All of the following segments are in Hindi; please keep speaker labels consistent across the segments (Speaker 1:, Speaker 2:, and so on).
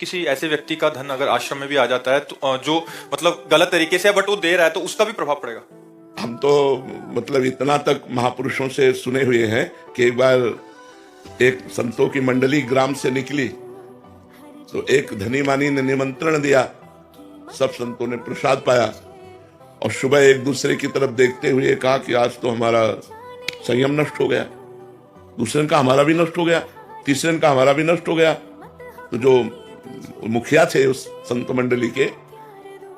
Speaker 1: किसी ऐसे व्यक्ति का धन अगर आश्रम में भी आ जाता है तो जो मतलब गलत तरीके से है बट वो दे रहा है, तो उसका भी प्रभाव पड़ेगा?
Speaker 2: हम तो मतलब इतना तक महापुरुषों से सुने हुए हैं कि एक बार एक संतों की मंडली ग्राम से निकली तो एक धनी मानी ने निमंत्रण दिया, सब संतों ने प्रसाद पाया और सुबह एक दूसरे की तरफ देखते हुए कहा कि आज तो हमारा संयम नष्ट हो गया। दूसरे का हमारा भी नष्ट हो गया, तीसरे का हमारा भी नष्ट हो गया। तो जो मुखिया थे उस संत मंडली के,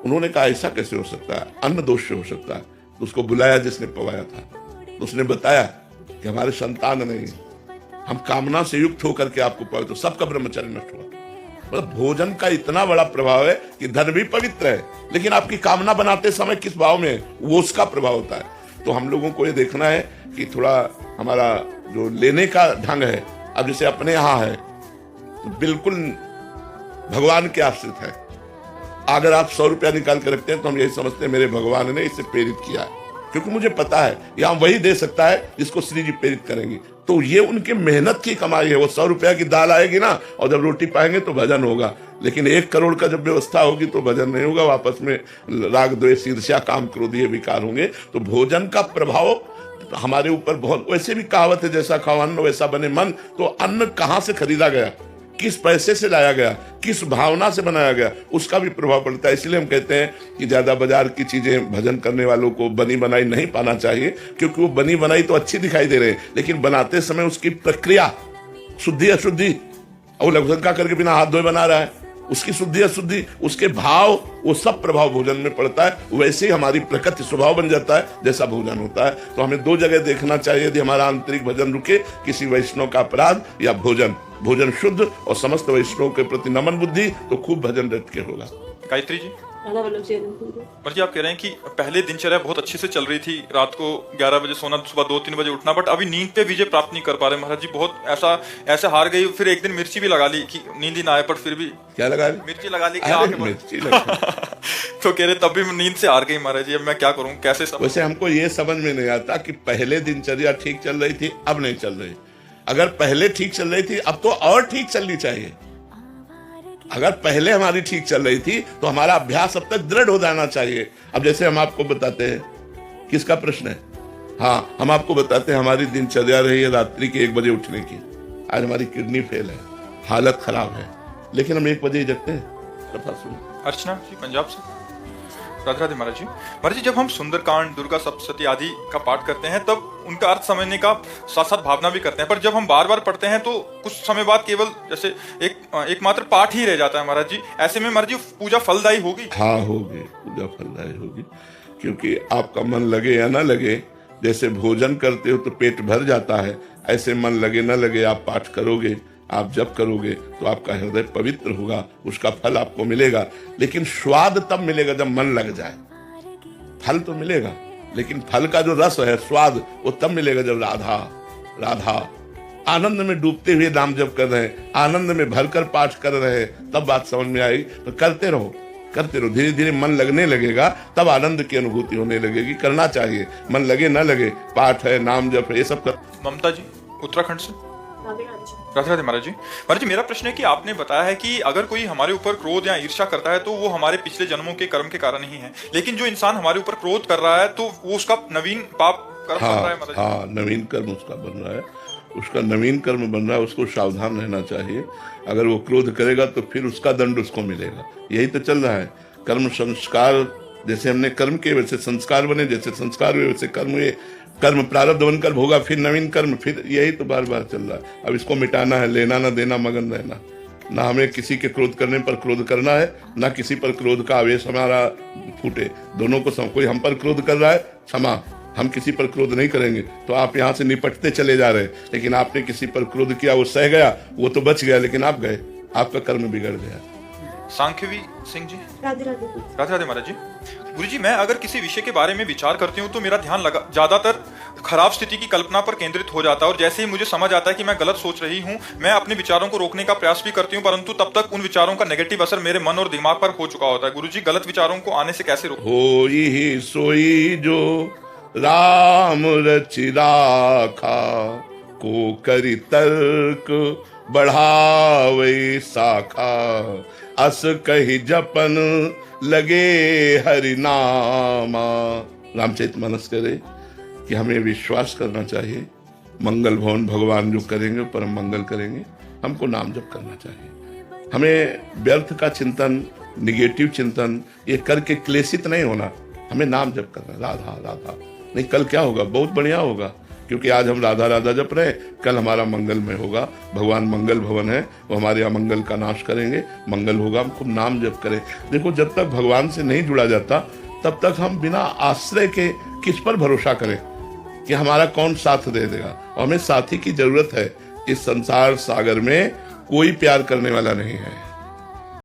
Speaker 2: उन्होंने कहा ऐसा कैसे हो सकता है, अन्न दोष से हो सकता है। तो उसको बुलाया जिसने पवाया था, तो उसने बताया कि हमारे संतान नहीं, हम कामना से युक्त होकर के आपको पाए, तो सबका ब्रह्मचर्य नष्ट हुआ। मतलब भोजन का इतना बड़ा प्रभाव है कि धन भी पवित्र है, लेकिन आपकी कामना बनाते समय किस भाव में है वो उसका प्रभाव होता है। तो हम लोगों को ये देखना है कि थोड़ा हमारा जो लेने का ढंग है, अब जैसे अपने यहाँ है तो बिल्कुल भगवान के आश्रित है। अगर आप 100 रुपया निकाल के रखते हैं तो हम यही समझते हैं मेरे भगवान ने इसे प्रेरित किया है, क्योंकि मुझे पता है यहाँ वही दे सकता है जिसको श्री जी प्रेरित करेंगे। तो ये उनके मेहनत की कमाई है। वो 100 रुपया की दाल आएगी ना, और जब रोटी पाएंगे तो भजन होगा, लेकिन 1 करोड़ का जब व्यवस्था होगी तो भजन नहीं होगा। वापस में राग द्वेष ईर्ष्या काम क्रोध ये विकार होंगे। तो भोजन का प्रभाव हमारे ऊपर बहुत, वैसे भी कहावत है जैसा खाओ अन्न वैसा बने मन। तो अन्न कहाँ से खरीदा गया, किस पैसे से लाया गया, किस भावना से बनाया गया, उसका भी प्रभाव पड़ता है। इसलिए हम कहते हैं कि ज्यादा बाजार की चीजें भजन करने वालों को बनी बनाई नहीं पाना चाहिए, क्योंकि वो बनी बनाई तो अच्छी दिखाई दे रहे हैं, लेकिन बनाते समय उसकी प्रक्रिया, शुद्धि अशुद्धि, और लघुशंका करके बिना हाथ धोए बना रहा है, उसकी शुद्धि अशुद्धि, उसके भाव, वो सब प्रभाव भोजन में पड़ता है। वैसे ही हमारी प्रकृति स्वभाव बन जाता है जैसा भोजन होता है। तो हमें 2 जगह देखना चाहिए यदि हमारा आंतरिक भजन रुके, किसी वैष्णव का अपराध या भोजन। भोजन शुद्ध और समस्त वैष्णव के प्रति नमन बुद्धि, तो खूब भजन रट के होगा।
Speaker 1: गायत्री जी, जी आप कह रहे हैं कि पहले दिनचर्या बहुत अच्छे से चल रही थी, रात को 11 बजे सोना, सुबह 2-3 बजे उठना, बट अभी नींद पे विजय प्राप्त नहीं कर पा रहे महाराज जी। बहुत ऐसा हार गई। फिर एक दिन मिर्ची भी लगा ली कि नींद ही ना आए, पर फिर भी
Speaker 2: क्या लगा ली?
Speaker 1: मिर्ची लगा ली
Speaker 2: मिर्ची
Speaker 1: तो कह रहे तब भी नींद से हार गई महाराज जी, अब मैं क्या करूं, कैसे सब?
Speaker 2: वैसे हमको ये समझ में नहीं आता कि पहले दिनचर्या ठीक चल रही थी, अब नहीं चल रही। अगर पहले ठीक चल रही थी अब तो और ठीक चलनी चाहिए। अगर पहले हमारी ठीक चल रही थी तो हमारा अभ्यास अब तक दृढ़ हो जाना चाहिए। अब जैसे हम आपको बताते हैं, किसका प्रश्न है? हाँ, हम आपको बताते हैं हमारी दिनचर्या रही है रात्रि के 1 बजे उठने की। आज हमारी किडनी फेल है, हालत खराब है, लेकिन हम 1 बजे ही जगते हैं। कथा सुनो।
Speaker 1: अर्चना जी पंजाब से। राधे राधे महाराज जी। महाराज जी, जब हम सुंदरकांड, दुर्गा सप्तशती आदि का पाठ करते हैं तब उनका अर्थ समझने का साथ साथ भावना भी करते हैं, पर जब हम बार बार पढ़ते हैं तो कुछ समय बाद केवल जैसे एकमात्र पाठ ही रह जाता है महाराज जी। ऐसे में महाराज जी पूजा फलदायी होगी?
Speaker 2: हाँ होगी, पूजा फलदायी होगी, क्योंकि आपका मन लगे या ना लगे, जैसे भोजन करते हो तो पेट भर जाता है, ऐसे मन लगे ना लगे आप पाठ करोगे, आप जब करोगे तो आपका हृदय पवित्र होगा, उसका फल आपको मिलेगा। लेकिन स्वाद तब मिलेगा जब मन लग जाए। फल तो मिलेगा, लेकिन फल का जो रस है, स्वाद, वो तब मिलेगा जब राधा राधा आनंद में डूबते हुए नाम जप कर रहे हैं, आनंद में भरकर पाठ कर रहे हैं, तब बात समझ में आएगी। तो करते रहो, धीरे धीरे मन लगने लगेगा, तब आनंद की अनुभूति होने लगेगी। करना चाहिए, मन लगे ना लगे, पाठ है, नाम जप है, ये सब कर।
Speaker 1: ममता जी उत्तराखंड से। राधे राधे महाराज जी। महाराज जी, मेरा प्रश्न है कि आपने बताया है कि अगर कोई हमारे ऊपर क्रोध या ईर्ष्या करता है तो वो हमारे पिछले जन्मों के कर्म के कारण ही है, लेकिन जो इंसान हमारे ऊपर क्रोध कर रहा है तो वो उसका नवीन पाप कर्म बन रहा है महाराज जी।
Speaker 2: हाँ, नवीन कर्म उसका बन रहा है, उसका नवीन कर्म बन रहा है, उसको सावधान रहना चाहिए। अगर वो क्रोध करेगा तो फिर उसका दंड उसको मिलेगा। यही तो चल रहा है। कर्म संस्कार, जैसे हमने कर्म किए वैसे संस्कार बने, जैसे संस्कार हुए वैसे कर्म हुए, कर्म प्रारब्ध बनकर होगा, फिर नवीन कर्म, फिर यही तो बार बार चल रहा है। अब इसको मिटाना है, लेना ना देना, मगन रहना। ना हमें किसी के क्रोध करने पर क्रोध करना है, ना किसी पर क्रोध का आवेश हमारा फूटे। दोनों को कोई हम पर क्रोध कर रहा है, क्षमा, हम किसी पर क्रोध नहीं करेंगे। तो आप यहाँ से निपटते चले जा रहे, लेकिन आपने किसी पर क्रोध किया, वो सह गया, वो तो बच गया, लेकिन आप गए, आपका कर्म बिगड़ गया।
Speaker 1: सांख्यवी सिंह जी।
Speaker 3: राधे राधे।
Speaker 1: राधे राधे महाराज जी। गुरु जी, मैं अगर किसी विषय के बारे में विचार करती हूँ तो मेरा ध्यान ज्यादातर खराब स्थिति की कल्पना पर केंद्रित हो जाता है, और जैसे ही मुझे समझ आता है कि मैं गलत सोच रही हूँ, मैं अपने विचारों को रोकने का प्रयास भी करती हूँ, परंतु तब तक उन विचारों का नेगेटिव असर मेरे मन और दिमाग पर हो चुका होता है। गुरु जी, गलत विचारों को आने से कैसे रोकूं?
Speaker 2: होई ही सोई जो राम रचि राखा, को करि तर्क बढ़ावे शाखा, अस कही जपन लगे हरि नामा। रामचरितमानस करे कि हमें विश्वास करना चाहिए, मंगल भवन भगवान जो करेंगे परम मंगल करेंगे, हमको नाम जप करना चाहिए। हमें व्यर्थ का चिंतन, निगेटिव चिंतन ये करके क्लेशित नहीं होना, हमें नाम जप करना, राधा राधा। नहीं कल क्या होगा, बहुत बढ़िया होगा, क्योंकि आज हम राधा राधा जप रहे, कल हमारा मंगल में होगा। भगवान मंगल भवन है, वो हमारे अमंगल का नाश करेंगे, मंगल होगा। हम खूब नाम जप करें। देखो जब तक भगवान से नहीं जुड़ा जाता तब तक हम बिना आश्रय के किस पर भरोसा करें कि हमारा कौन साथ दे देगा। और हमें साथी की जरूरत है। इस संसार सागर में कोई प्यार करने वाला नहीं है।